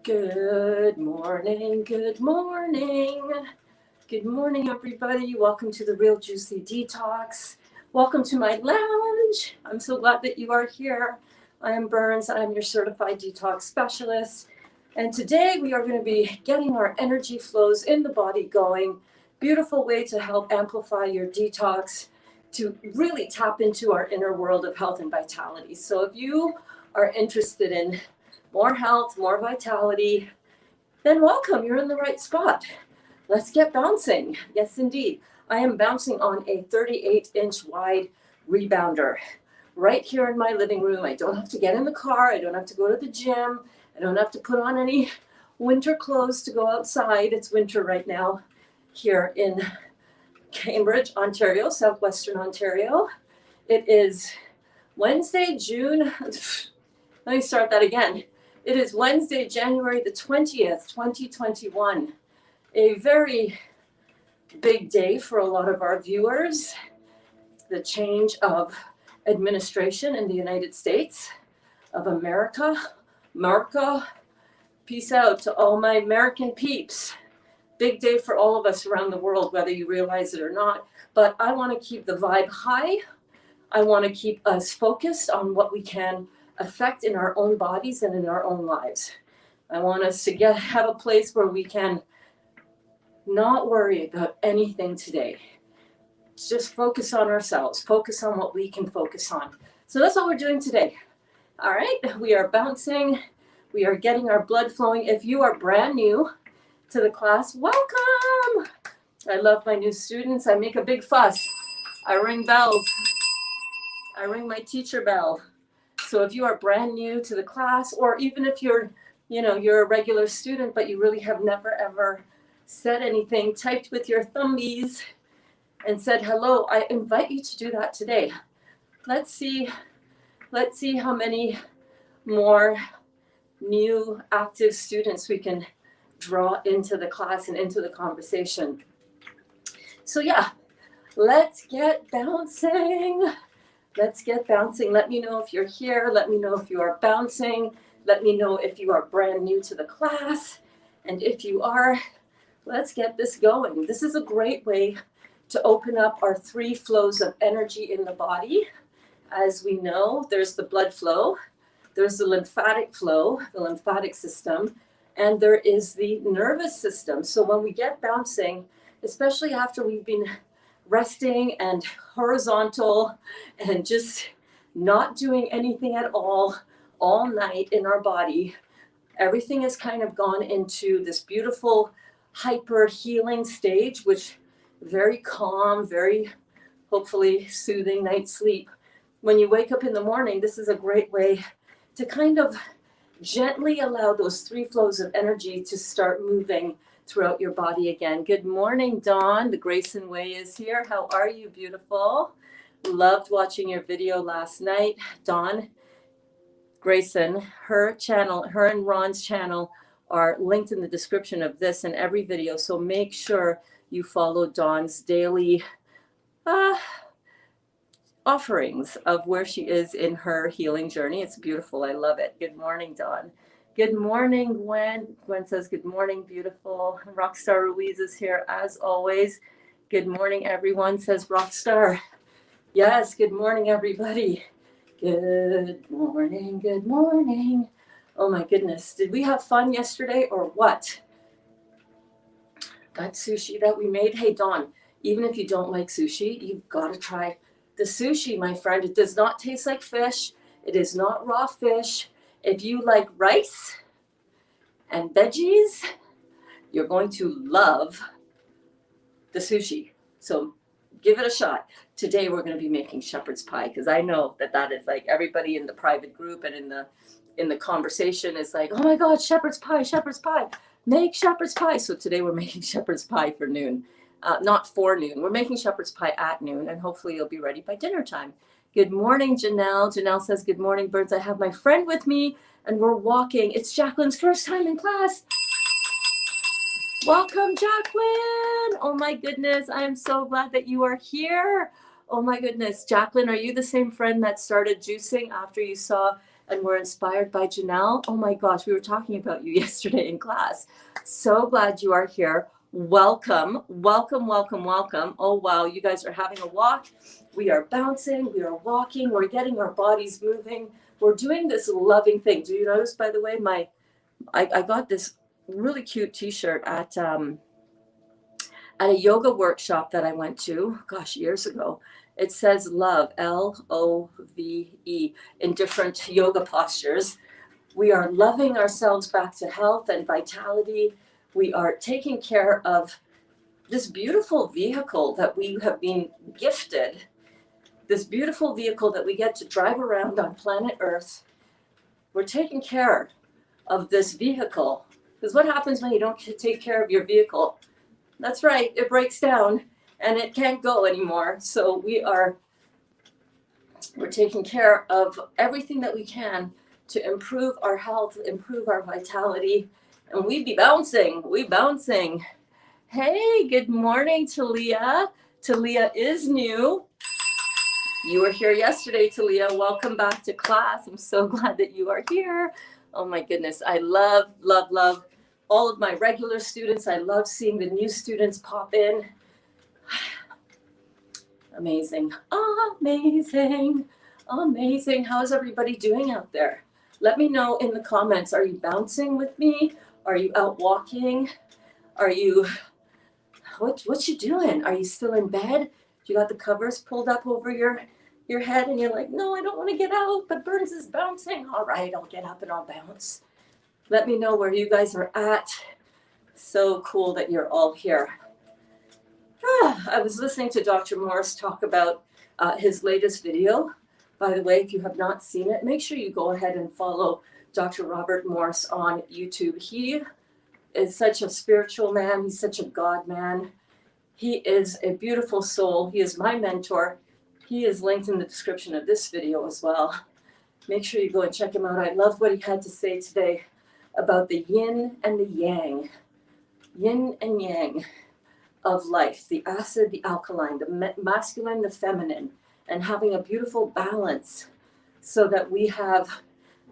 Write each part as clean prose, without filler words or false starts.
Good morning, good morning. Good morning, everybody. Welcome to the Real Juicy Detox. Welcome to my lounge. I'm so glad that you are here. I am Berns. I'm your certified detox specialist. And today we are going to be getting our energy flows in the body going. Beautiful way to help amplify your detox, to really tap into our inner world of health and vitality. So if you are interested in more health, more vitality, then welcome, you're in the right spot. Let's get bouncing. Yes, indeed. I am bouncing on a 38-inch wide rebounder right here in my living room. I don't have to get in the car. I don't have to go to the gym. I don't have to put on any winter clothes to go outside. It's winter right now here in Cambridge, Ontario, southwestern Ontario. It is Wednesday, June. Let me start that again. It is Wednesday, January the 20th, 2021. A very big day for a lot of our viewers. The change of administration in the United States of America. America, peace out to all my American peeps. Big day for all of us around the world, whether you realize it or not. But I want to keep the vibe high. I want to keep us focused on what we can affect in our own bodies and in our own lives. I want us to have a place where we can not worry about anything today. Just focus on ourselves, focus on what we can focus on. So that's what we're doing today. All right, we are bouncing, we are getting our blood flowing. If you are brand new to the class, welcome. I love my new students. I make a big fuss. I ring bells. I ring my teacher bell. So if you are brand new to the class, or even if you're a regular student, but you really have never ever said anything, typed with your thumbies and said hello, I invite you to do that today. Let's see how many more new active students we can draw into the class and into the conversation. So yeah, let's get bouncing. Let's get bouncing. Let me know if you're here. Let me know if you are bouncing. Let me know if you are brand new to the class. And if you are, let's get this going. This is a great way to open up our three flows of energy in the body. As we know, there's the blood flow, there's the lymphatic flow, the lymphatic system, and there is the nervous system. So when we get bouncing, especially after we've been resting and horizontal and just not doing anything at all night in our body, everything has kind of gone into this beautiful hyper healing stage, which very calm, very hopefully soothing night's sleep. When you wake up in the morning, this is a great way to kind of gently allow those three flows of energy to start moving throughout your body again. Good morning, Dawn. The Grayson Way is here. How are you, beautiful? Loved watching your video last night. Dawn Grayson, her channel, her and Ron's channel are linked in the description of this and every video. So make sure you follow Dawn's daily offerings of where she is in her healing journey. It's beautiful. I love it. Good morning, Dawn. Good morning, Gwen. Gwen says, good morning, beautiful. Rockstar Ruiz is here as always. Good morning, everyone, says Rockstar. Yes, good morning, everybody. Good morning, good morning. Oh my goodness. Did we have fun yesterday or what? That sushi that we made. Hey, Dawn, even if you don't like sushi, you've got to try the sushi, my friend. It does not taste like fish. It is not raw fish. If you like rice and veggies, you're going to love the sushi. So give it a shot. Today we're going to be making shepherd's pie because I know that is like everybody in the private group and in the conversation is like, oh my God, shepherd's pie, make shepherd's pie. So today we're making shepherd's pie for noon, not for noon. We're making shepherd's pie at noon, and hopefully you'll be ready by dinner time. Good morning, Janelle. Janelle says, good morning, Birds. I have my friend with me and we're walking. It's Jacqueline's first time in class. Welcome, Jacqueline. Oh my goodness. I am so glad that you are here. Oh my goodness. Jacqueline, are you the same friend that started juicing after you saw and we're inspired by Janelle. Oh my gosh, we were talking about you yesterday in class. So glad you are here. Welcome, welcome, welcome, welcome. Oh wow, you guys are having a walk. We are bouncing, we are walking, we're getting our bodies moving. We're doing this loving thing. Do you notice, by the way, I got this really cute t-shirt at a yoga workshop that I went to, gosh, years ago. It says love, Love, in different yoga postures. We are loving ourselves back to health and vitality. We are taking care of this beautiful vehicle that we have been gifted, this beautiful vehicle that we get to drive around on planet Earth. We're taking care of this vehicle. Because what happens when you don't take care of your vehicle? That's right, it breaks down and it can't go anymore. So we're taking care of everything that we can to improve our health, improve our vitality, and we bouncing. Hey, good morning, Talia. Talia is new. You were here yesterday, Talia. Welcome back to class. I'm so glad that you are here. Oh my goodness, I love all of my regular students. I love seeing the new students pop in. Amazing, amazing, amazing. How's everybody doing out there? Let me know in the comments. Are you bouncing with me? Are you out walking? Are you, what you doing? Are you still in bed? You got the covers pulled up over your head and you're like, no, I don't want to get out, but Berns is bouncing. All right, I'll get up and I'll bounce. Let me know where you guys are at. So cool that you're all here. I was listening to Dr. Morris talk about his latest video. By the way, if you have not seen it, make sure you go ahead and follow Dr. Robert Morris on YouTube. He is such a spiritual man. He's such a God man. He is a beautiful soul. He is my mentor. He is linked in the description of this video as well. Make sure you go and check him out. I love what he had to say today about the yin and the yang of life, the acid, the alkaline, the masculine, the feminine, and having a beautiful balance so that we have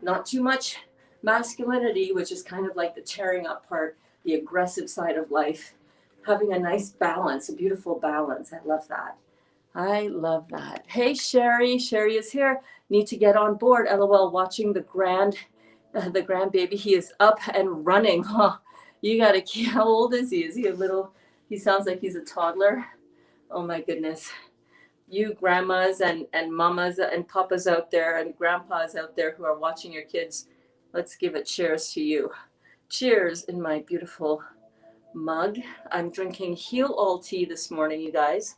not too much masculinity, which is kind of like the tearing up part, the aggressive side of life, having a nice balance, a beautiful balance. I love that. I love that. Hey, Sherry. Sherry is here. Need to get on board. LOL, watching the grandbaby. He is up and running. Huh? You got to, how old is he? Is he a little, he sounds like he's a toddler. Oh my goodness. You grandmas and mamas and papas out there and grandpas out there who are watching your kids, let's give a cheers to you. Cheers in my beautiful mug. I'm drinking Heal All tea this morning, you guys.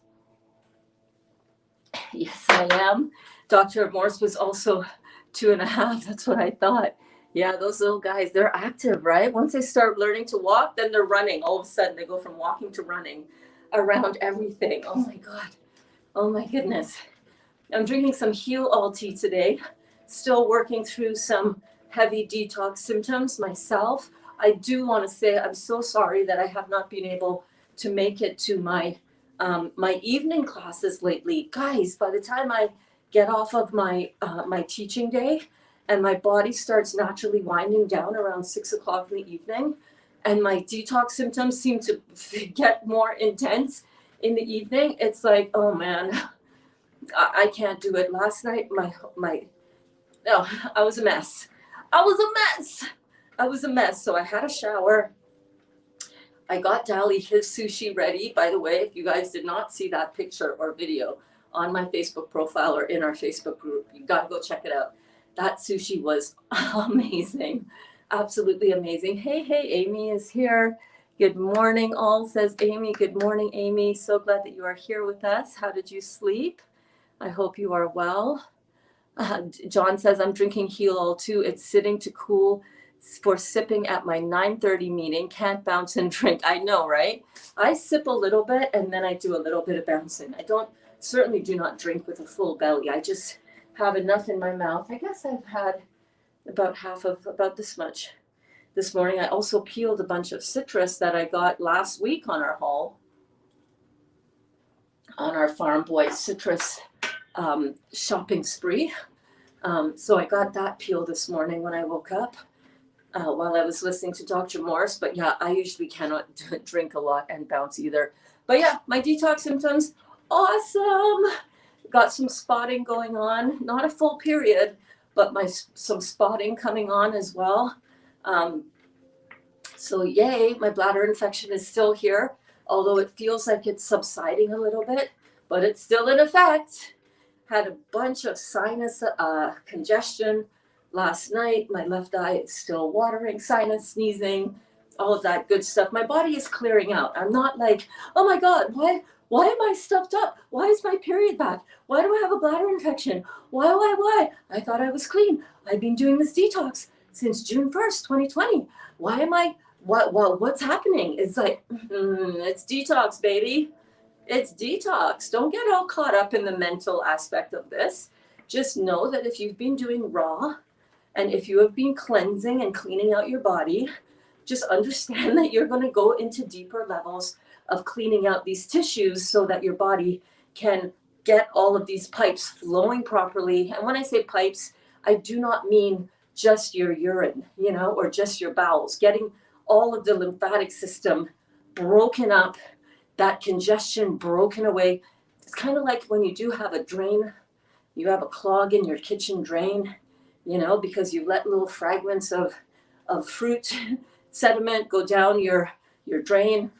Yes, I am. Dr. Morse was also 2.5. That's what I thought. Yeah, those little guys, they're active, right? Once they start learning to walk, then they're running. All of a sudden, they go from walking to running around everything. Oh my God. Oh my goodness. I'm drinking some Heal All tea today. Still working through some heavy detox symptoms myself. I do want to say I'm so sorry that I have not been able to make it to my evening classes lately. Guys, by the time I get off of my teaching day and my body starts naturally winding down around 6 o'clock in the evening, and my detox symptoms seem to get more intense in the evening, it's like, oh man, I can't do it. Last night, I was a mess. I was a mess. So I had a shower. I got Dali his sushi ready. By the way, if you guys did not see that picture or video on my Facebook profile or in our Facebook group, you got to go check it out. That sushi was amazing. Absolutely amazing. Hey, Amy is here. Good morning, all, says Amy. Good morning, Amy. So glad that you are here with us. How did you sleep? I hope you are well. John says, I'm drinking Heal All too. It's sitting to cool for sipping at my 9:30 meeting. Can't bounce and drink. I know, right? I sip a little bit and then I do a little bit of bouncing. I certainly do not drink with a full belly. I just have enough in my mouth. I guess I've had about this much this morning. I also peeled a bunch of citrus that I got last week on our haul, on our Farm Boy citrus shopping spree. So I got that peel this morning when I woke up while I was listening to Dr. Morse. But yeah, I usually cannot drink a lot and bounce either. But yeah, my detox symptoms, awesome. Got some spotting going on, not a full period, but some spotting coming on as well. So yay, my bladder infection is still here, although it feels like it's subsiding a little bit, but it's still in effect. Had a bunch of sinus congestion last night. My left eye is still watering, sinus sneezing, all of that good stuff. My body is clearing out. I'm not like, oh my God, why am I stuffed up? Why is my period back? Why do I have a bladder infection? Why? I thought I was clean. I've been doing this detox since June 1st, 2020. Why am I, what's happening? It's like, it's detox, baby. It's detox. Don't get all caught up in the mental aspect of this. Just know that if you've been doing raw and if you have been cleansing and cleaning out your body, just understand that you're going to go into deeper levels of cleaning out these tissues so that your body can get all of these pipes flowing properly. And when I say pipes, I do not mean just your urine, or just your bowels. Getting all of the lymphatic system broken up, that congestion broken away. It's kind of like when you do have a drain, you have a clog in your kitchen drain, because you let little fragments of fruit sediment go down your drain.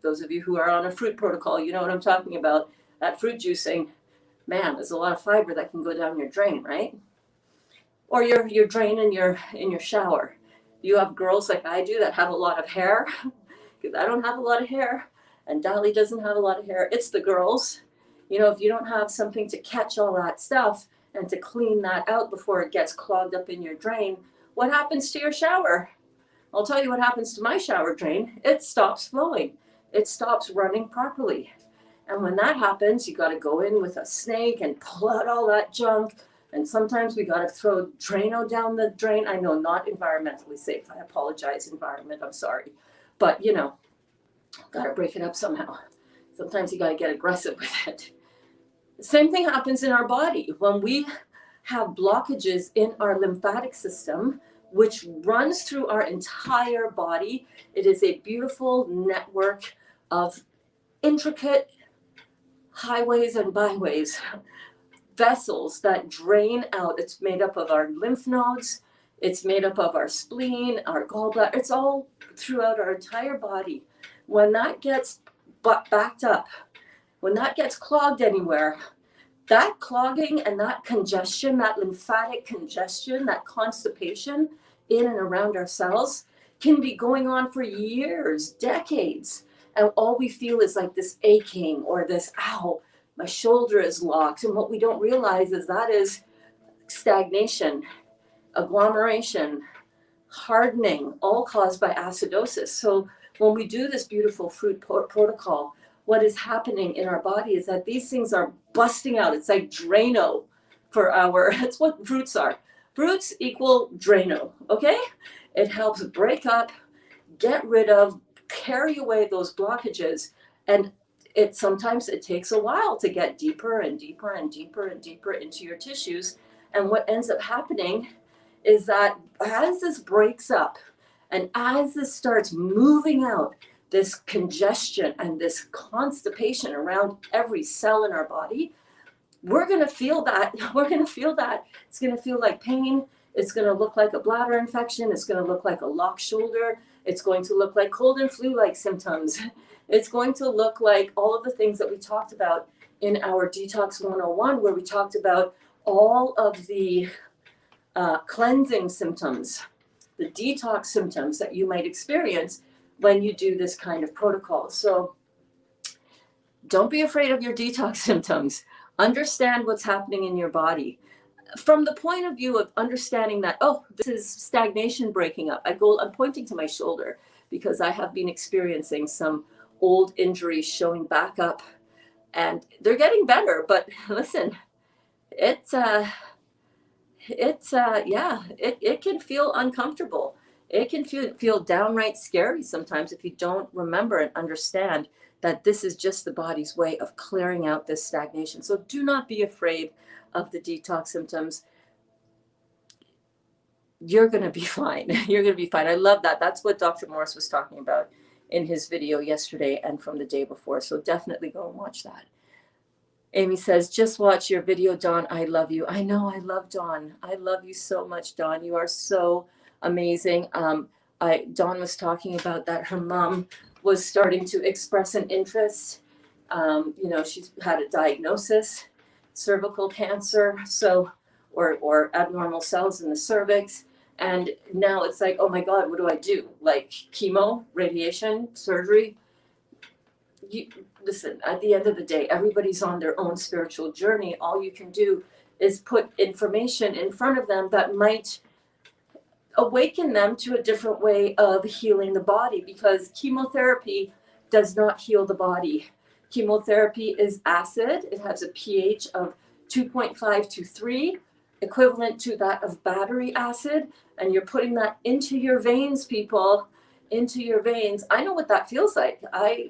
Those of you who are on a fruit protocol, you know what I'm talking about. That fruit juicing, man, there's a lot of fiber that can go down your drain, right? Or your drain in your shower. You have girls like I do that have a lot of hair, because I don't have a lot of hair. And Dolly doesn't have a lot of hair. It's the girls. If you don't have something to catch all that stuff and to clean that out before it gets clogged up in your drain, what happens to your shower? I'll tell you what happens to my shower drain. It stops flowing. It stops running properly. And when that happens, you got to go in with a snake and pull out all that junk. And sometimes we got to throw Drano down the drain. I know, not environmentally safe. I apologize, environment. I'm sorry. But, got to break it up somehow. Sometimes you got to get aggressive with it. The same thing happens in our body. When we have blockages in our lymphatic system, which runs through our entire body, it is a beautiful network of intricate highways and byways, vessels that drain out. It's made up of our lymph nodes. It's made up of our spleen, our gallbladder. It's all throughout our entire body. When that gets backed up, when that gets clogged anywhere, that clogging and that congestion, that lymphatic congestion, that constipation in and around our cells can be going on for years, decades. And all we feel is like this aching or this, ow, my shoulder is locked. And what we don't realize is that is stagnation, agglomeration, hardening, all caused by acidosis. So when we do this beautiful fruit protocol, what is happening in our body is that these things are busting out. It's like Drano that's what fruits are. Fruits equal Drano, okay? It helps break up, get rid of, carry away those blockages. And sometimes it takes a while to get deeper and deeper and deeper and deeper into your tissues. And what ends up happening is that as this breaks up and as this starts moving out, this congestion and this constipation around every cell in our body, we're going to feel that. We're going to feel that. It's going to feel like pain. It's going to look like a bladder infection. It's going to look like a locked shoulder. It's going to look like cold and flu-like symptoms. It's going to look like all of the things that we talked about in our Detox 101, where we talked about all of the cleansing symptoms, the detox symptoms that you might experience when you do this kind of protocol. So don't be afraid of your detox symptoms. Understand what's happening in your body. From the point of view of understanding that, oh, this is stagnation breaking up. I'm pointing to my shoulder because I have been experiencing some old injuries showing back up and they're getting better. But listen, it can feel uncomfortable. It can feel downright scary sometimes if you don't remember and understand that this is just the body's way of clearing out this stagnation. So do not be afraid of the detox symptoms. you're going to be fine. You're going to be fine. I love that. That's what Dr. Morris was talking about in his video yesterday and from the day before. So definitely go and watch that. Amy says, just watch your video, Dawn. I love you. I know. I love Dawn. I love you so much, Dawn. You are so amazing. Dawn was talking about that her mom was starting to express an interest. She's had a diagnosis, cervical cancer, or abnormal cells in the cervix. And now it's like, oh my God, what do I do? Like chemo, radiation, surgery? Listen, at the end of the day, everybody's on their own spiritual journey. All you can do is put information in front of them that might awaken them to a different way of healing the body, because chemotherapy does not heal the body. Chemotherapy is acid. It has a pH of 2.5 to 3, equivalent to that of battery acid. And you're putting that into your veins, people, into your veins. I know what that feels like. I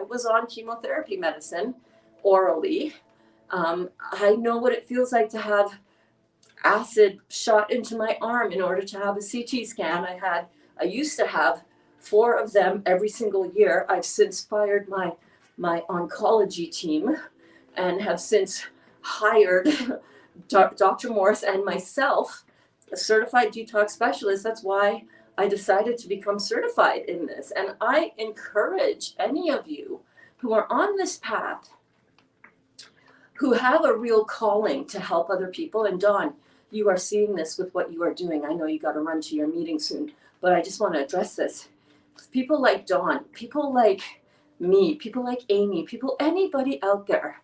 was on chemotherapy medicine orally. I know what it feels like to have acid shot into my arm in order to have a CT scan. I used to have 4 of them every single year. I've since fired my oncology team and have since hired Dr. Morris and myself, a certified detox specialist. That's why I decided to become certified in this. And I encourage any of you who are on this path, who have a real calling to help other people. And Dawn, you are seeing this with what you are doing. I know you got to run to your meeting soon, but I just want to address this. People like Dawn, people like me, people like Amy, anybody out there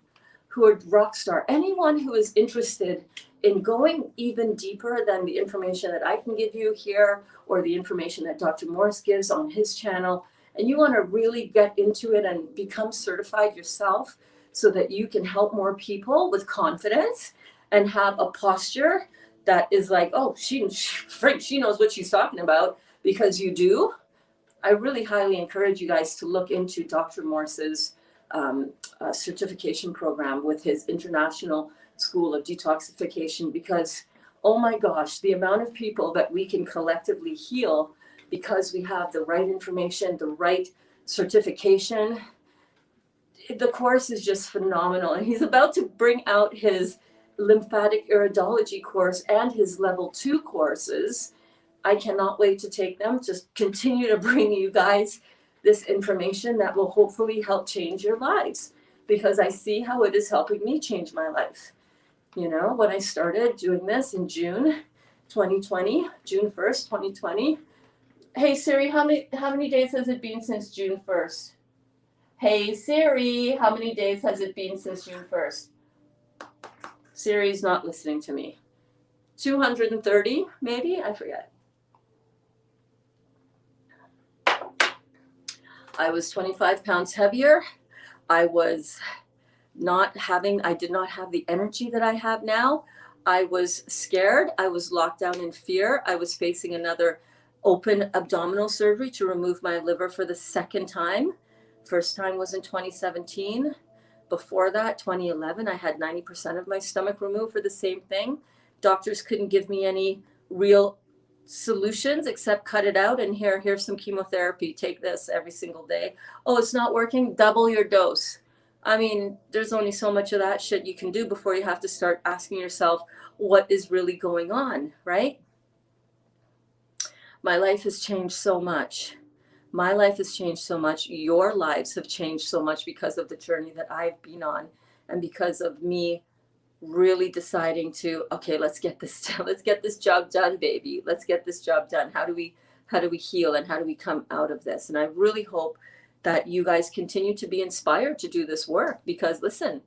who are rock star, anyone who is interested in going even deeper than the information that I can give you here or the information that Dr. Morris gives on his channel, and you want to really get into it and become certified yourself so that you can help more people with confidence and have a posture that is like, oh, she knows what she's talking about, because you do. I really highly encourage you guys to look into Dr. Morris's certification program with his International School of Detoxification, because, oh my gosh, the amount of people that we can collectively heal because we have the right information, the right certification. The course is just phenomenal. And he's about to bring out his lymphatic iridology course and his level 2 courses. I cannot wait to take them. Just continue to bring you guys this information that will hopefully help change your lives, because I see how it is helping me change my life. You know, when I started doing this in June 2020, June 1st, 2020. Hey Siri, how many days has it been since June 1st? Hey Siri, how many days has it been since June 1st? Siri's not listening to me. 230, maybe? I forget. I was 25 pounds heavier. I did not have the energy that I have now. I was scared. I was locked down in fear. I was facing another open abdominal surgery to remove my liver for the second time. First time was in 2017. Before that, 2011, I had 90% of my stomach removed for the same thing. Doctors couldn't give me any real solutions except cut it out and here's some chemotherapy. Take this every single day. Oh, it's not working? Double your dose. I mean, there's only so much of that shit you can do before you have to start asking yourself what is really going on, right? My life has changed so much. My life has changed so much. Your lives have changed so much because of the journey that I've been on, and because of me really deciding to, okay, let's get this job done, baby. Let's get this job done. How do we heal, and how do we come out of this? And I really hope that you guys continue to be inspired to do this work, because listen,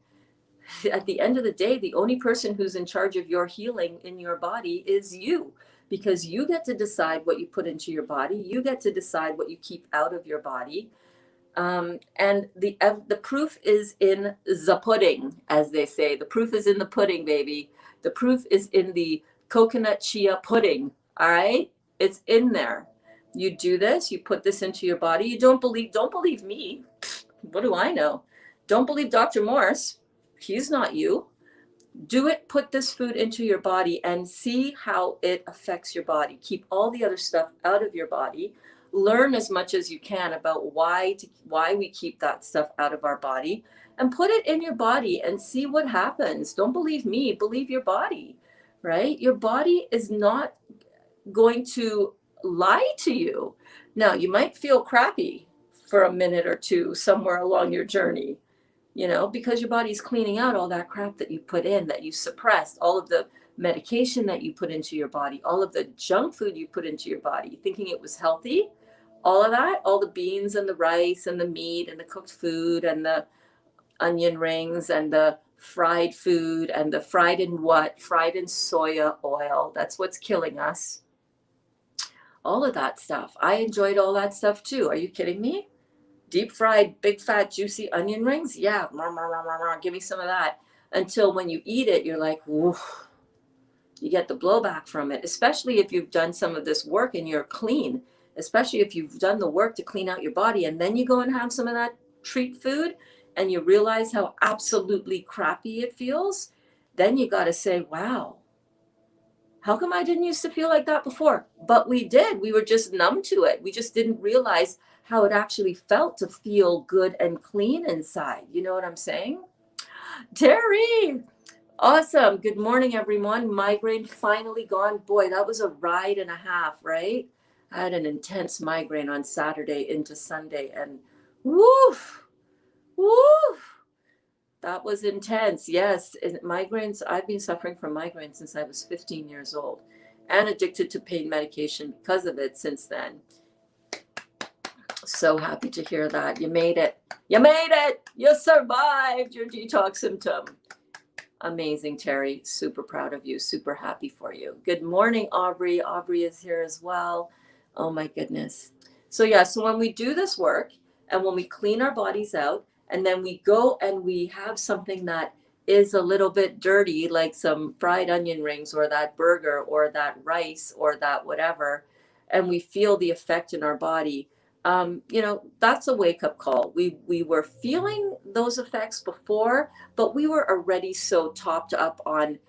at the end of the day, the only person who's in charge of your healing in your body is you, because you get to decide what you put into your body. You get to decide what you keep out of your body. And the proof is in the pudding, as they say. The proof is in the pudding, baby. The proof is in the coconut chia pudding. All right, it's in there. You do this. You put this into your body. You don't believe me. What do I know? Don't believe Dr. Morris. He's not you. Do it, put this food into your body and see how it affects your body. Keep all the other stuff out of your body. Learn as much as you can about why we keep that stuff out of our body, and put it in your body and see what happens. Don't believe me, believe your body, right? Your body is not going to lie to you. Now, you might feel crappy for a minute or two somewhere along your journey, because your body's cleaning out all that crap that you put in, that you suppressed, all of the medication that you put into your body, all of the junk food you put into your body, thinking it was healthy, all of that, all the beans and the rice and the meat and the cooked food and the onion rings and the fried food and the fried in soya oil. That's what's killing us. All of that stuff. I enjoyed all that stuff too. Are you kidding me? Deep fried, big fat, juicy onion rings? Yeah, give me some of that. Until when you eat it, you're like, whoa, you get the blowback from it, especially if you've done some of this work and you're clean, especially if you've done the work to clean out your body, and then you go and have some of that treat food and you realize how absolutely crappy it feels. Then you got to say, wow, how come I didn't used to feel like that before? But we did. We were just numb to it. We just didn't realize how it actually felt to feel good and clean inside. You know what I'm saying? Terry, awesome. Good morning, everyone. Migraine finally gone. Boy, that was a ride and a half, right? I had an intense migraine on Saturday into Sunday, and woof, woof. That was intense. Yes. And migraines, I've been suffering from migraines since I was 15 years old and addicted to pain medication because of it since then. So happy to hear that. You made it. You made it. You survived your detox symptom. Amazing, Terry. Super proud of you. Super happy for you. Good morning, Aubrey. Aubrey is here as well. Oh my goodness. So yeah, so when we do this work and when we clean our bodies out, and then we go and we have something that is a little bit dirty, like some fried onion rings or that burger or that rice or that whatever, and we feel the effect in our body, that's a wake-up call. We were feeling those effects before, but we were already so topped up on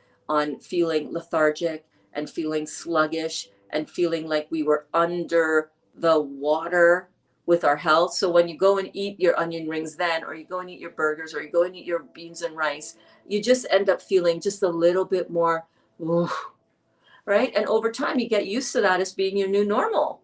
feeling lethargic and feeling sluggish and feeling like we were under the water with our health. So when you go and eat your onion rings then, or you go and eat your burgers, or you go and eat your beans and rice, you just end up feeling just a little bit more, right? And over time, you get used to that as being your new normal,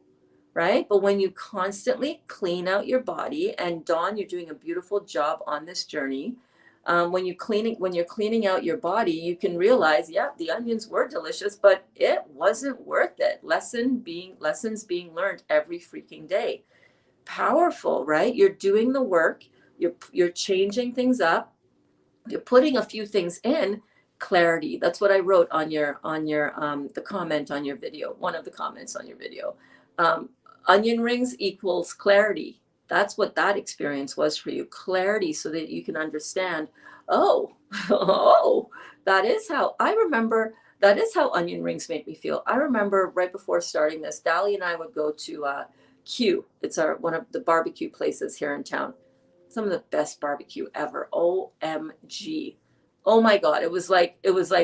right? But when you constantly clean out your body, and Dawn, you're doing a beautiful job on this journey. When you're cleaning out your body, you can realize, yeah, the onions were delicious, but it wasn't worth it. Lessons being learned every freaking day. Powerful, right? You're doing the work, you're changing things up, you're putting a few things in. Clarity. That's what I wrote on your the comment on your video, one of the comments on your video. Onion rings equals clarity. That's what that experience was for you. Clarity, so that you can understand, oh, that is how onion rings make me feel. I remember right before starting this, Dali and I would go to Q. It's one of the barbecue places here in town. Some of the best barbecue ever. OMG. Oh my God. It was like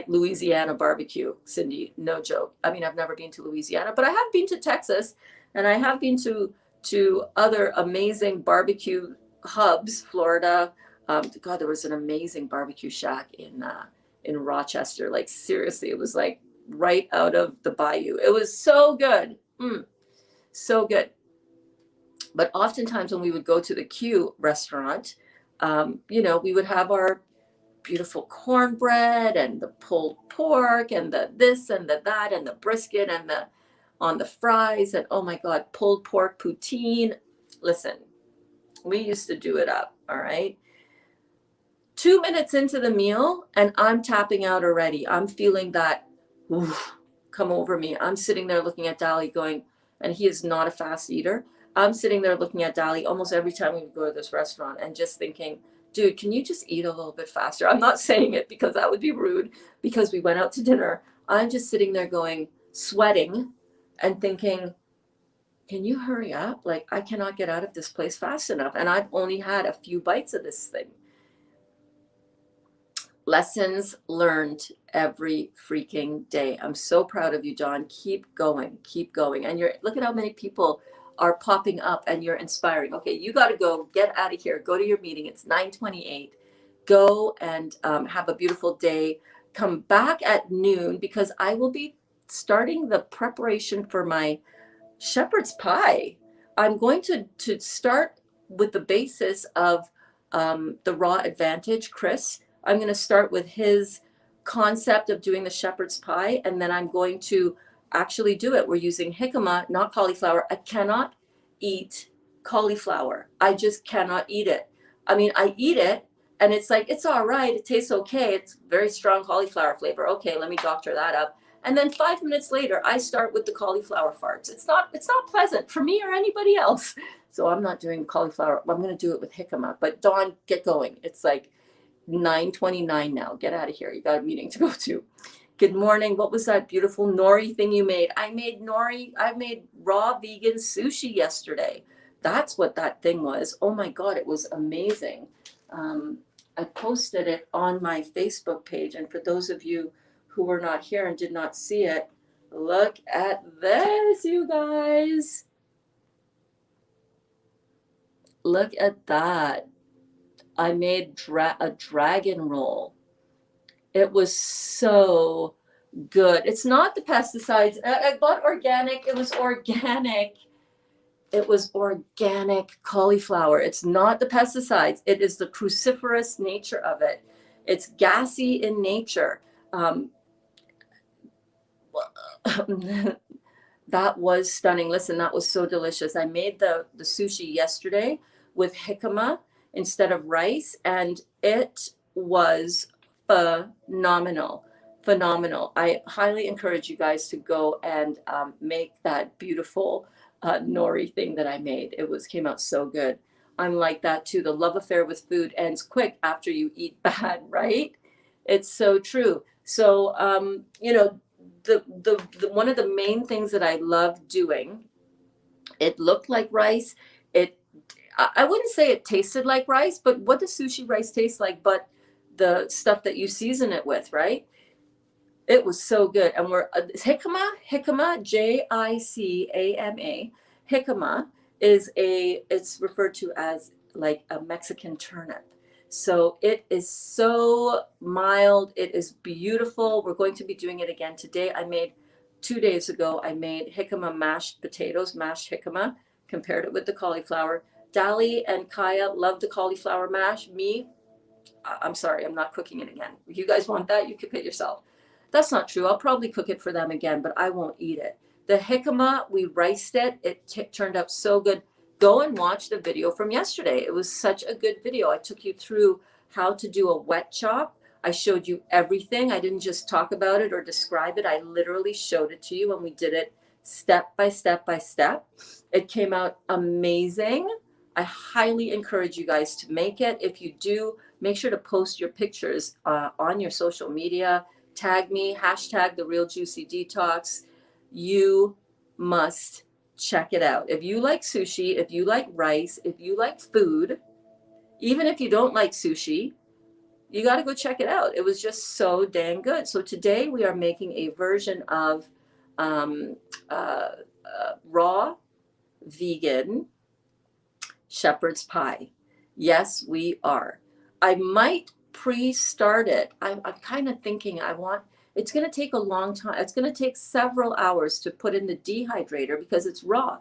Louisiana barbecue, Cindy. No joke. I mean, I've never been to Louisiana, but I have been to Texas, and I have been to other amazing barbecue hubs, Florida. God, there was an amazing barbecue shack in Rochester. Like seriously, it was like right out of the bayou. It was so good. So good. But oftentimes when we would go to the Q restaurant, we would have our beautiful cornbread and the pulled pork and the this and the that and the brisket and on the fries, and oh my God, pulled pork poutine. Listen, we used to do it up, all right? 2 minutes into the meal and I'm tapping out already. I'm feeling that come over me. I'm sitting there looking at Dali going, and he is not a fast eater. I'm sitting there looking at Dali almost every time we would go to this restaurant and just thinking, dude, can you just eat a little bit faster? I'm not saying it because that would be rude, because we went out to dinner. I'm just sitting there going, sweating and thinking, can you hurry up? Like, I cannot get out of this place fast enough. And I've only had a few bites of this thing. Lessons learned every freaking day. I'm so proud of you, John. Keep going, keep going. And look at how many people are popping up and you're inspiring. Okay, you got to go, get out of here, go to your meeting. It's 9:28. Go and have a beautiful day. Come back at noon because I will be starting the preparation for my shepherd's pie. I'm going to start with the basis of the Raw Advantage, Chris. I'm going to start with his concept of doing the shepherd's pie, and then I'm going to actually do it. We're using jicama, not cauliflower. I cannot eat cauliflower. I just cannot eat it. I mean, I eat it, and it's like, it's all right. It tastes okay. It's very strong cauliflower flavor. Okay, let me doctor that up. And then 5 minutes later, I start with the cauliflower farts. It's not pleasant for me or anybody else. So I'm not doing cauliflower. I'm going to do it with jicama. But Dawn, get going. It's like 9:29 now. Get out of here. You got a meeting to go to. Good morning. What was that beautiful nori thing you made? I made raw vegan sushi yesterday. That's what that thing was. Oh my God, it was amazing. I posted it on my Facebook page. And for those of you who were not here and did not see it, look at this, you guys. Look at that. I made a dragon roll. It was so good. It's not the pesticides. I bought organic. It was organic. It was organic cauliflower. It's not the pesticides. It is the cruciferous nature of it. It's gassy in nature. That was stunning. Listen, that was so delicious. I made the sushi yesterday with jicama instead of rice, and it was phenomenal. I highly encourage you guys to go and make that beautiful nori thing that I made. Came out so good. I'm like that too. The love affair with food ends quick after you eat bad, right? It's so true. So, the one of the main things that I love doing, it looked like rice. I wouldn't say it tasted like rice, but what does sushi rice taste like? But the stuff that you season it with, right? It was so good. And jicama, Jicama. Jicama it's referred to as like a Mexican turnip. So it is so mild. It is beautiful. We're going to be doing it again today. 2 days ago, I made jicama mashed potatoes, mashed jicama, compared it with the cauliflower. Dali and Kaya love the cauliflower mash. I'm sorry, I'm not cooking it again. If you guys want that, you cook it yourself. That's not true. I'll probably cook it for them again, but I won't eat it. The jicama, we riced it. It turned out so good. Go and watch the video from yesterday. It was such a good video. I took you through how to do a wet chop. I showed you everything. I didn't just talk about it or describe it. I literally showed it to you, and we did it step by step by step. It came out amazing. I highly encourage you guys to make it. If you do, make sure to post your pictures on your social media. Tag me, hashtag The Real Juicy Detox. You must check it out. If you like sushi, if you like rice, if you like food, even if you don't like sushi, you got to go check it out. It was just so dang good. So today we are making a version of raw vegan shepherd's pie. Yes, we are. I might pre-start it. I'm kind of thinking it's going to take a long time. It's going to take several hours to put in the dehydrator because it's raw.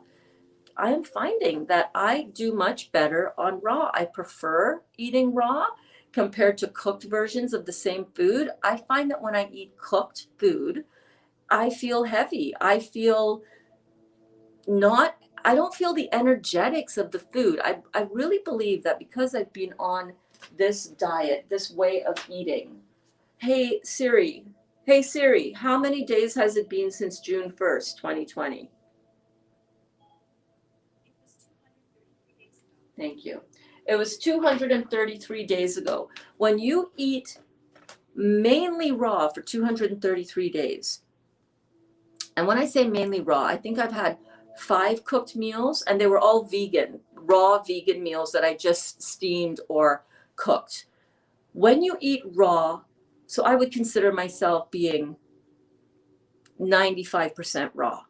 I am finding that I do much better on raw. I prefer eating raw compared to cooked versions of the same food. I find that when I eat cooked food, I feel heavy. I don't feel the energetics of the food. I really believe that because I've been on this diet, this way of eating. Hey Siri, how many days has it been since June 1st, 2020? Thank you. It was 233 days ago. When you eat mainly raw for 233 days, and when I say mainly raw, I think I've had 5 cooked meals, and they were all vegan, raw vegan meals that I just steamed or cooked. When you eat raw So I would consider myself being 95% raw.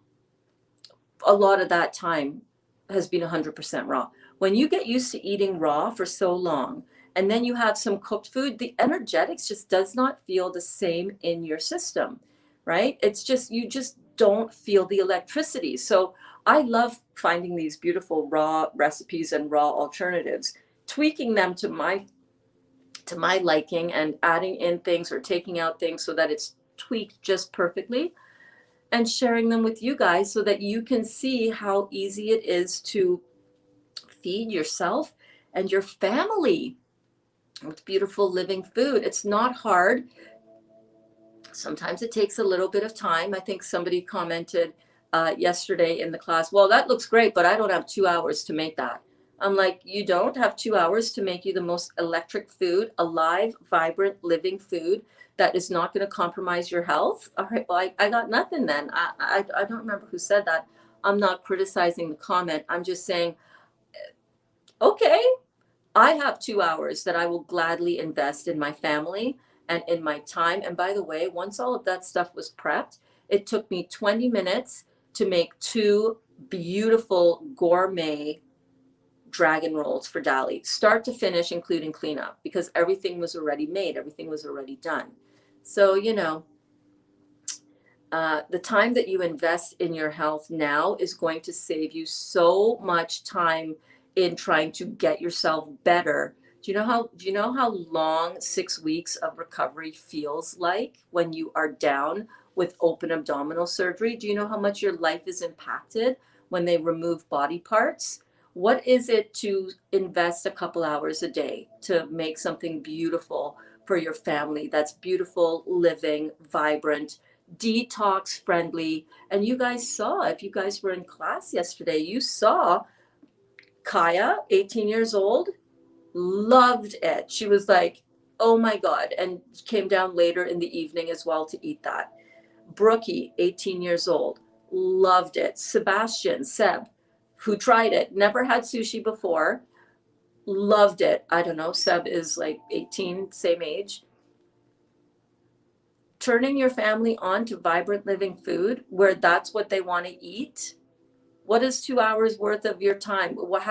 A lot of that time has been 100% raw. When you get used to eating raw for so long, and then you have some cooked food, the energetics just does not feel the same in your system, right? It's just, you just don't feel the electricity. So I love finding these beautiful raw recipes and raw alternatives, tweaking them to my liking and adding in things or taking out things so that it's tweaked just perfectly, and sharing them with you guys so that you can see how easy it is to feed yourself and your family with beautiful living food. It's not hard. Sometimes it takes a little bit of time. I think somebody commented yesterday in the class, well, that looks great, but I don't have 2 hours to make that. I'm like, you don't have 2 hours to make you the most electric food, alive, vibrant, living food that is not going to compromise your health? All right, well, I got nothing then. I don't remember who said that. I'm not criticizing the comment. I'm just saying, okay, I have 2 hours that I will gladly invest in my family and in my time. And by the way, once all of that stuff was prepped, it took me 20 minutes to make 2 beautiful gourmet dragon rolls for Dali, start to finish, including cleanup, because everything was already made, everything was already done. So, the time that you invest in your health now is going to save you so much time in trying to get yourself better. Do you know how long 6 weeks of recovery feels like when you are down with open abdominal surgery? Do you know how much your life is impacted when they remove body parts? What is it to invest a couple hours a day to make something beautiful for your family that's beautiful, living, vibrant, detox friendly? And you guys saw, if you guys were in class yesterday, you saw Kaya, 18 years old, loved it. She was like, oh my God, and came down later in the evening as well to eat that. Brookie, 18 years old, loved it. Seb, who tried it, never had sushi before, loved it. I don't know, Seb is like 18, same age. Turning your family on to vibrant living food where that's what they want to eat. What is 2 hours worth of your time? What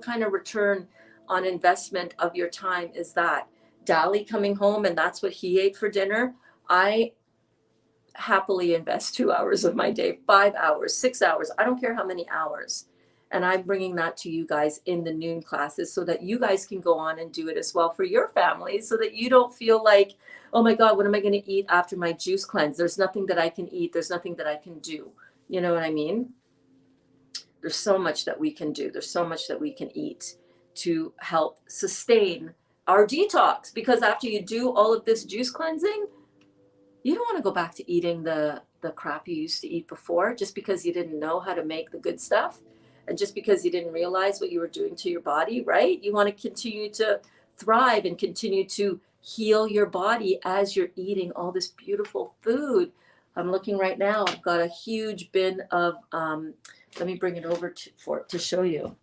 kind of return on investment of your time is that? Dali coming home and that's what he ate for dinner. I happily invest 2 hours of my day, 5 hours, 6 hours. I don't care how many hours. And I'm bringing that to you guys in the noon classes so that you guys can go on and do it as well for your families, so that you don't feel like, oh my God, what am I going to eat after my juice cleanse? There's nothing that I can eat. There's nothing that I can do. You know what I mean? There's so much that we can do. There's so much that we can eat to help sustain our detox, because after you do all of this juice cleansing, you don't want to go back to eating the crap you used to eat before just because you didn't know how to make the good stuff and just because you didn't realize what you were doing to your body, right? You want to continue to thrive and continue to heal your body as you're eating all this beautiful food. I'm looking right now. I've got a huge bin of, let me bring it over to show you.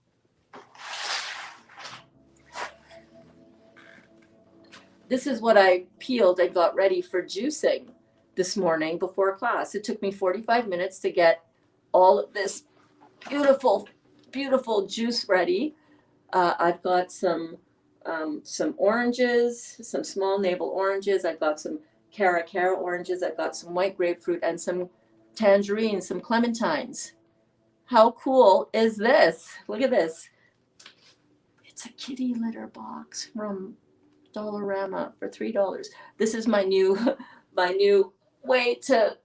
This is what I peeled and got ready for juicing this morning before class. It took me 45 minutes to get all of this beautiful, beautiful juice ready. I've got some oranges, some small navel oranges. I've got some cara oranges. I've got some white grapefruit and some tangerines, some clementines. How cool is this? Look at this. It's a kitty litter box from Dollarama for $3. This is my new way to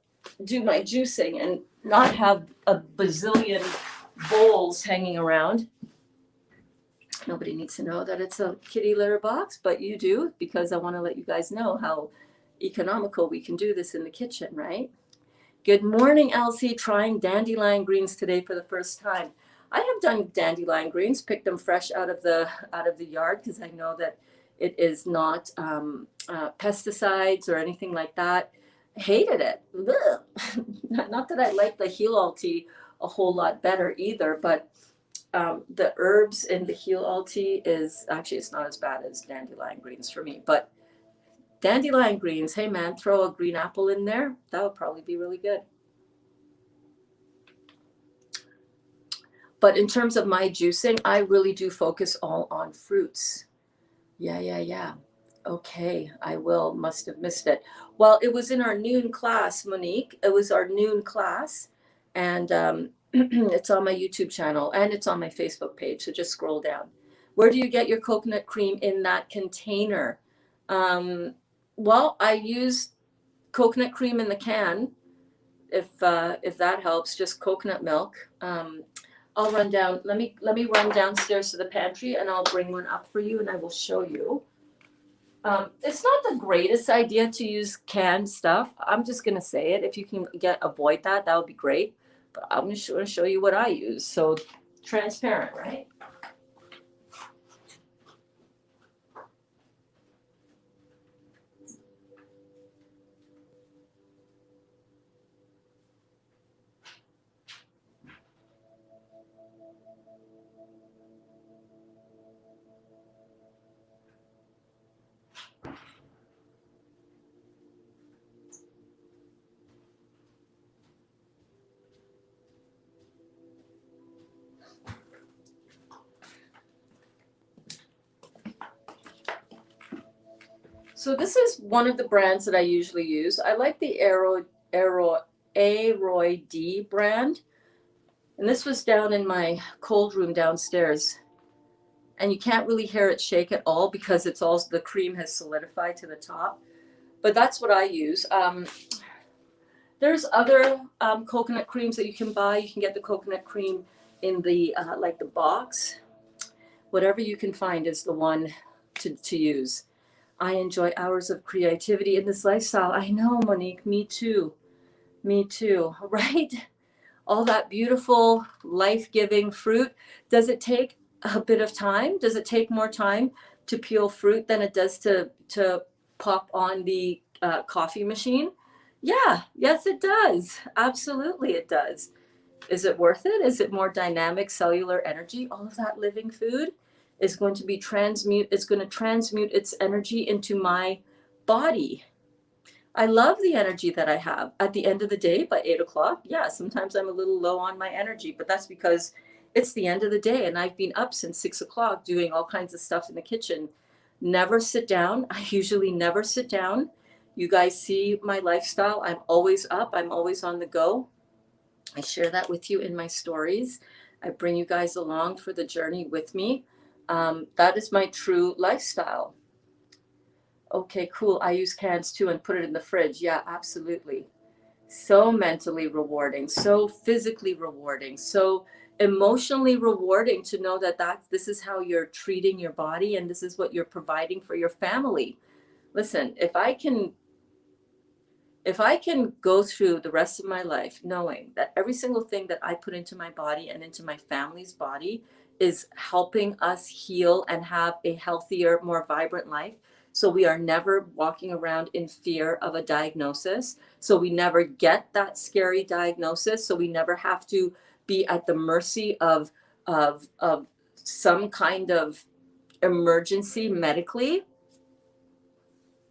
do my juicing and not have a bazillion bowls hanging around. Nobody needs to know that it's a kitty litter box, but you do, because I want to let you guys know how economical we can do this in the kitchen, right? Good morning, Elsie. Trying dandelion greens today for the first time. I have done dandelion greens, picked them fresh out of the yard, because I know that it is not pesticides or anything like that. Hated it. Not that I like the heal tea a whole lot better either, but the herbs in the heal tea is actually, it's not as bad as dandelion greens for me, but Dandelion greens. Hey man, throw a green apple in there. That would probably be really good. But in terms of my juicing, I really do focus all on fruits. Yeah. Okay, I will. Must have missed it. Well, it was in our noon class, Monique. It was our noon class. And it's on my YouTube channel and it's on my Facebook page. So just scroll down. Where do you get your coconut cream in that container? Well, I use coconut cream in the can. If that helps, just coconut milk. I'll run down. Let me run downstairs to the pantry, and I'll bring one up for you, and I will show you. It's not the greatest idea to use canned stuff. I'm just gonna say it. If you can avoid that, that would be great. But I'm gonna show you what I use. So transparent, right? So this is one of the brands that I usually use. I like the Aroid D brand. And this was down in my cold room downstairs. And you can't really hear it shake at all because it's all, the cream has solidified to the top. But that's what I use. There's other coconut creams that you can buy. You can get the coconut cream in the like the box. Whatever you can find is the one to use. I enjoy hours of creativity in this lifestyle. I know, Monique, me too, right? All that beautiful, life-giving fruit. Does it take a bit of time? Does it take more time to peel fruit than it does to pop on the coffee machine? Yeah, yes, it does. Absolutely, it does. Is it worth it? Is it more dynamic cellular energy? All of that living food is going to be it's going to transmute its energy into my body. I love the energy that I have at the end of the day by 8 o'clock. Yeah, sometimes I'm a little low on my energy, but that's because it's the end of the day and I've been up since 6 o'clock doing all kinds of stuff in the kitchen. Never sit down. I usually never sit down. You guys see my lifestyle. I'm always up. I'm always on the go. I share that with you in my stories. I bring you guys along for the journey with me. That is my true lifestyle. Okay, cool. I use cans too and put it in the fridge. Yeah, absolutely. So mentally rewarding, so physically rewarding, so emotionally rewarding to know that this is how you're treating your body and this is what you're providing for your family. Listen, if I can go through the rest of my life knowing that every single thing that I put into my body and into my family's body is helping us heal and have a healthier, more vibrant life, so we are never walking around in fear of a diagnosis, so we never get that scary diagnosis, so we never have to be at the mercy of some kind of emergency medically.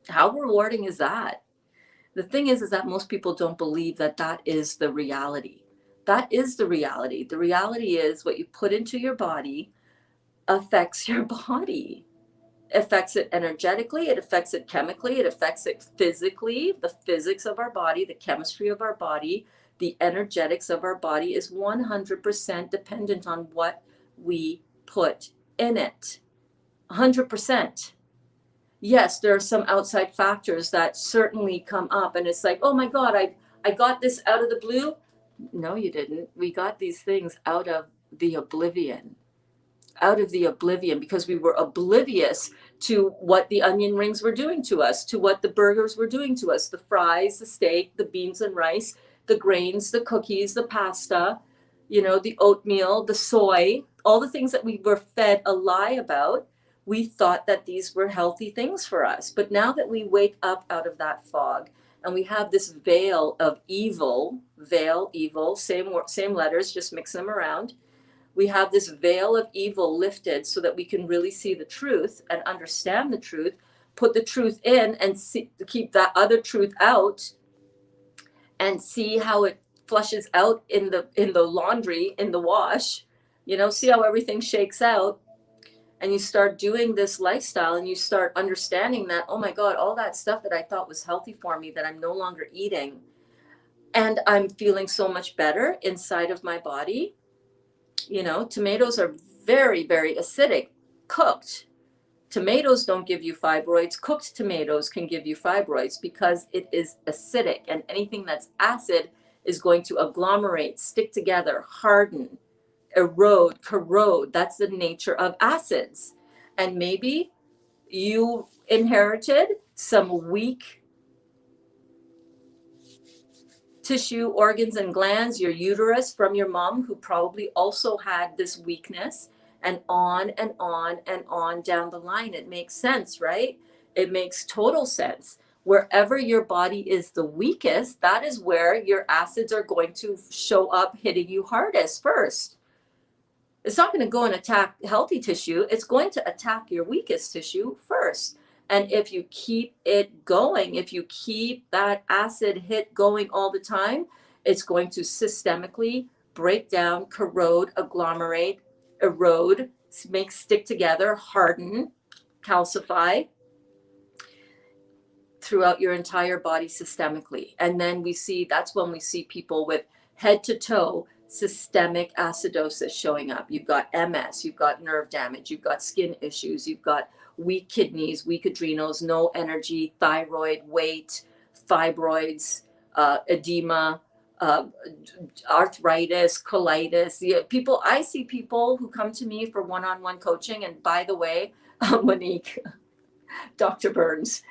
How rewarding is that? The thing is that most people don't believe that is the reality. That is the reality. The reality is what you put into your body affects your body. It affects it energetically, it affects it chemically, it affects it physically. The physics of our body, the chemistry of our body, the energetics of our body is 100% dependent on what we put in it. 100%. Yes, there are some outside factors that certainly come up and it's like, oh my God, I got this out of the blue. No, you didn't. We got these things out of the oblivion. Because we were oblivious to what the onion rings were doing to us, to what the burgers were doing to us, the fries, the steak, the beans and rice, the grains, the cookies, the pasta, the oatmeal, the soy, all the things that we were fed a lie about. We thought that these were healthy things for us. But now that we wake up out of that fog and we have this veil of evil, same letters, just mix them around. We have this veil of evil lifted so that we can really see the truth and understand the truth. put the truth in and keep that other truth out, and see how it flushes out in the laundry, in the wash, see how everything shakes out. And you start doing this lifestyle and you start understanding that, oh my God, all that stuff that I thought was healthy for me that I'm no longer eating, and I'm feeling so much better inside of my body. Tomatoes are very, very acidic. Cooked tomatoes don't give you fibroids. Cooked tomatoes can give you fibroids because it is acidic, and anything that's acid is going to agglomerate, stick together, harden, erode, corrode. That's the nature of acids. And maybe you inherited some weak tissue, organs, and glands, your uterus, from your mom, who probably also had this weakness, and on and on and on down the line. It makes sense, right? It makes total sense. Wherever your body is the weakest, that is where your acids are going to show up, hitting you hardest first. It's not going to go and attack healthy tissue. It's going to attack your weakest tissue first. And if you keep it going, if you keep that acid hit going all the time, it's going to systemically break down, corrode, agglomerate, erode, make stick together, harden, calcify throughout your entire body systemically. And then that's when we see people with head to toe systemic acidosis showing up. You've got MS, you've got nerve damage, you've got skin issues, you've got weak kidneys, weak adrenals, no energy, thyroid, weight, fibroids, edema, arthritis, colitis. I see people who come to me for one-on-one coaching. And by the way, Monique, Dr. Berns,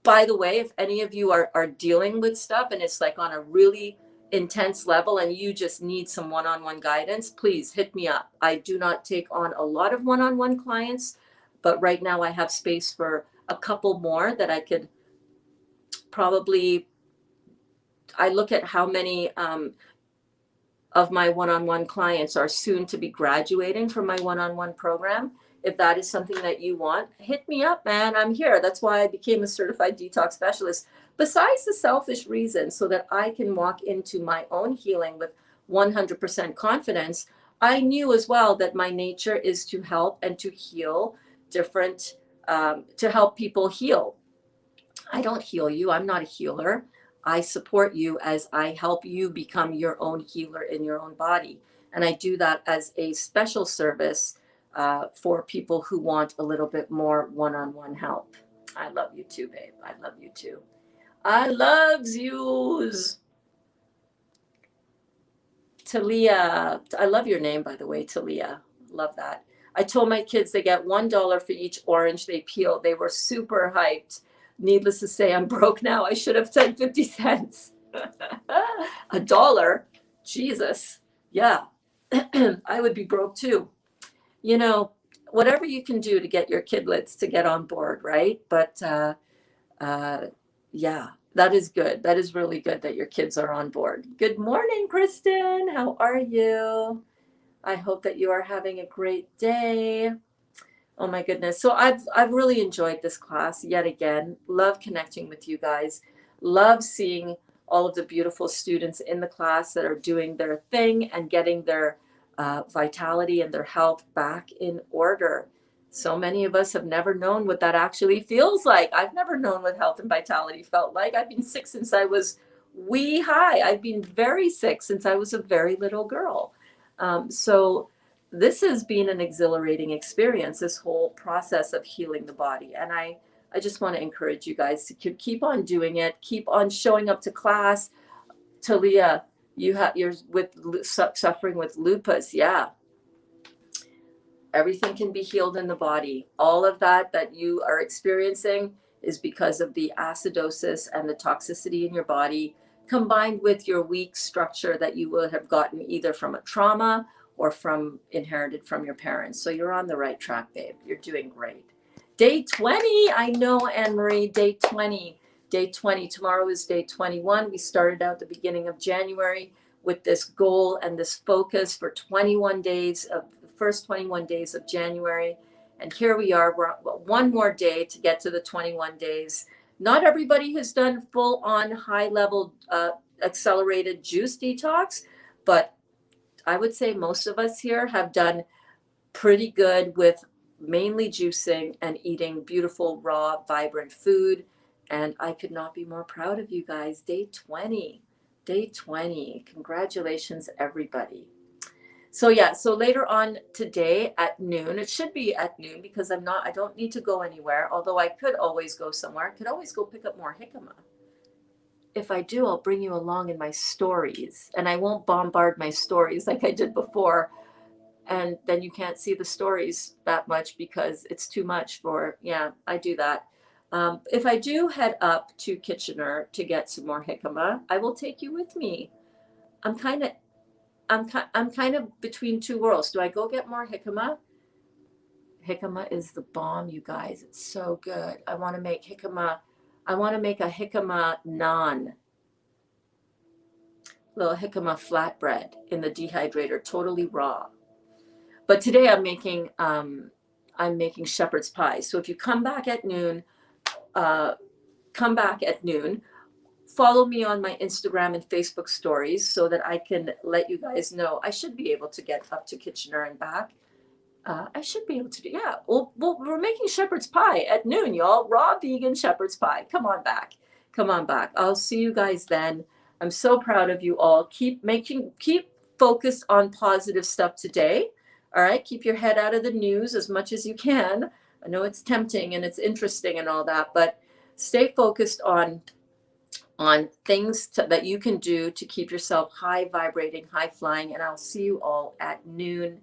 by the way, if any of you are dealing with stuff and it's like on a really intense level and you just need some one-on-one guidance, please hit me up. I do not take on a lot of one-on-one clients, but right now I have space for a couple more that I could probably. I look at how many of my one-on-one clients are soon to be graduating from my one-on-one program. If that is something that you want, hit me up, man. I'm here. That's why I became a certified detox specialist. Besides the selfish reason, so that I can walk into my own healing with 100% confidence, I knew as well that my nature is to help and to heal to help people heal. I don't heal you. I'm not a healer. I support you as I help you become your own healer in your own body. And I do that as a special service for people who want a little bit more one-on-one help. I love you too, babe. I love you too. I loves yous. Talia. I love your name, by the way, Talia. Love that. I told my kids they get $1 for each orange they peel. They were super hyped. Needless to say, I'm broke now. I should have said 50 cents. $1? Jesus. Yeah. I would be broke too. Whatever you can do to get your kidlets to get on board, right? But yeah, that is good. That is really good that your kids are on board. Good morning, Kristen. How are you? I hope that you are having a great day. Oh my goodness. So I've really enjoyed this class yet again. Love connecting with you guys. Love seeing all of the beautiful students in the class that are doing their thing and getting their vitality and their health back in order. So many of us have never known what that actually feels like. I've never known what health and vitality felt like. I've been sick since I was wee high. I've been very sick since I was a very little girl. So this has been an exhilarating experience, this whole process of healing the body. And I just want to encourage you guys to keep on doing it. Keep on showing up to class. Talia, you're suffering with lupus. Yeah. Everything can be healed in the body. All of that you are experiencing is because of the acidosis and the toxicity in your body, combined with your weak structure that you would have gotten either from a trauma or inherited from your parents. So you're on the right track, babe. You're doing great. Day 20. I know, Anne-Marie. Day 20. Day 20. Tomorrow is day 21. We started out the beginning of January with this goal and this focus for 21 days of first 21 days of January. And here we are. We're one more day to get to the 21 days. Not everybody has done full on high level accelerated juice detox, but I would say most of us here have done pretty good with mainly juicing and eating beautiful, raw, vibrant food. And I could not be more proud of you guys. Day 20. Day 20. Congratulations, everybody. So yeah, so later on today at noon, it should be at noon because I don't need to go anywhere, although I could always go somewhere. I could always go pick up more jicama. If I do, I'll bring you along in my stories, and I won't bombard my stories like I did before. And then you can't see the stories that much because it's too much for, yeah, I do that. If I do head up to Kitchener to get some more jicama, I will take you with me. I'm kind of between two worlds. Do I go get more jicama? Jicama is the bomb, you guys. It's so good. I want to make jicama. I want to make a jicama naan. Little jicama flatbread in the dehydrator, totally raw. But today I'm making shepherd's pie. So if you come back at noon, follow me on my Instagram and Facebook stories so that I can let you guys know. I should be able to get up to Kitchener and back. I should be able to do, yeah. Well, we're making shepherd's pie at noon, y'all. Raw vegan shepherd's pie. Come on back. Come on back. I'll see you guys then. I'm so proud of you all. Keep focused on positive stuff today. All right. Keep your head out of the news as much as you can. I know it's tempting and it's interesting and all that, but stay focused on things that you can do to keep yourself high vibrating, high flying. And I'll see you all at noon